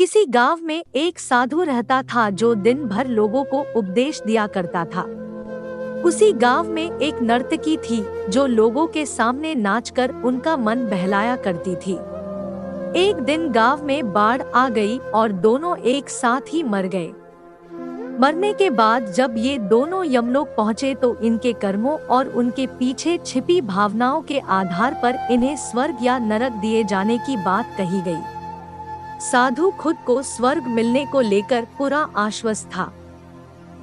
किसी गांव में एक साधु रहता था जो दिन भर लोगों को उपदेश दिया करता था। उसी गांव में एक नर्तकी थी जो लोगों के सामने नाचकर उनका मन बहलाया करती थी। एक दिन गांव में बाढ़ आ गई और दोनों एक साथ ही मर गए। मरने के बाद जब ये दोनों यमलोक पहुँचे तो इनके कर्मों और उनके पीछे छिपी भावनाओं के आधार पर इन्हें स्वर्ग या नरक दिए जाने की बात कही गई। साधु खुद को स्वर्ग मिलने को लेकर पूरा आश्वस्त था।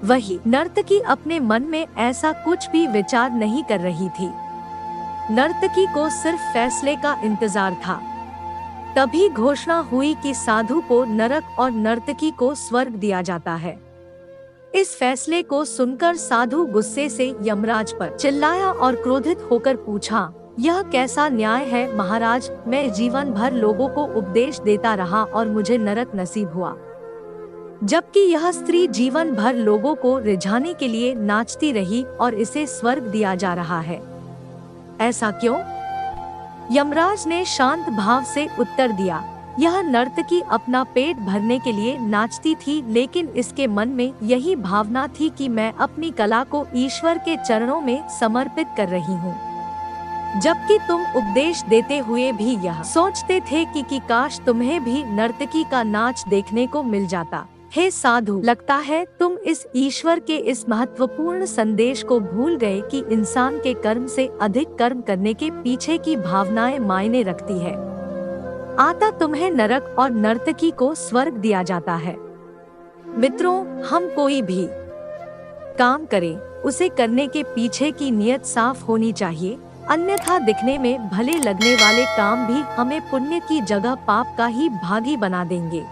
वही नर्तकी अपने मन में ऐसा कुछ भी विचार नहीं कर रही थी। नर्तकी को सिर्फ फैसले का इंतजार था। तभी घोषणा हुई कि साधु को नरक और नर्तकी को स्वर्ग दिया जाता है। इस फैसले को सुनकर साधु गुस्से से यमराज पर चिल्लाया और क्रोधित होकर पूछा, यह कैसा न्याय है महाराज? मैं जीवन भर लोगों को उपदेश देता रहा और मुझे नरक नसीब हुआ, जबकि यह स्त्री जीवन भर लोगों को रिझाने के लिए नाचती रही और इसे स्वर्ग दिया जा रहा है। ऐसा क्यों? यमराज ने शांत भाव से उत्तर दिया, यह नर्तकी अपना पेट भरने के लिए नाचती थी, लेकिन इसके मन में यही भावना थी कि मैं अपनी कला को ईश्वर के चरणों में समर्पित कर रही हूँ। जबकि तुम उपदेश देते हुए भी यह सोचते थे कि काश तुम्हें भी नर्तकी का नाच देखने को मिल जाता। हे साधु, लगता है तुम इस ईश्वर के इस महत्वपूर्ण संदेश को भूल गए कि इंसान के कर्म से अधिक कर्म करने के पीछे की भावनाएं मायने रखती है। आता तुम्हें नरक और नर्तकी को स्वर्ग दिया जाता है। मित्रों, हम कोई भी काम करें उसे करने के पीछे की नीयत साफ होनी चाहिए, अन्यथा दिखने में भले लगने वाले काम भी हमें पुण्य की जगह पाप का ही भागी बना देंगे।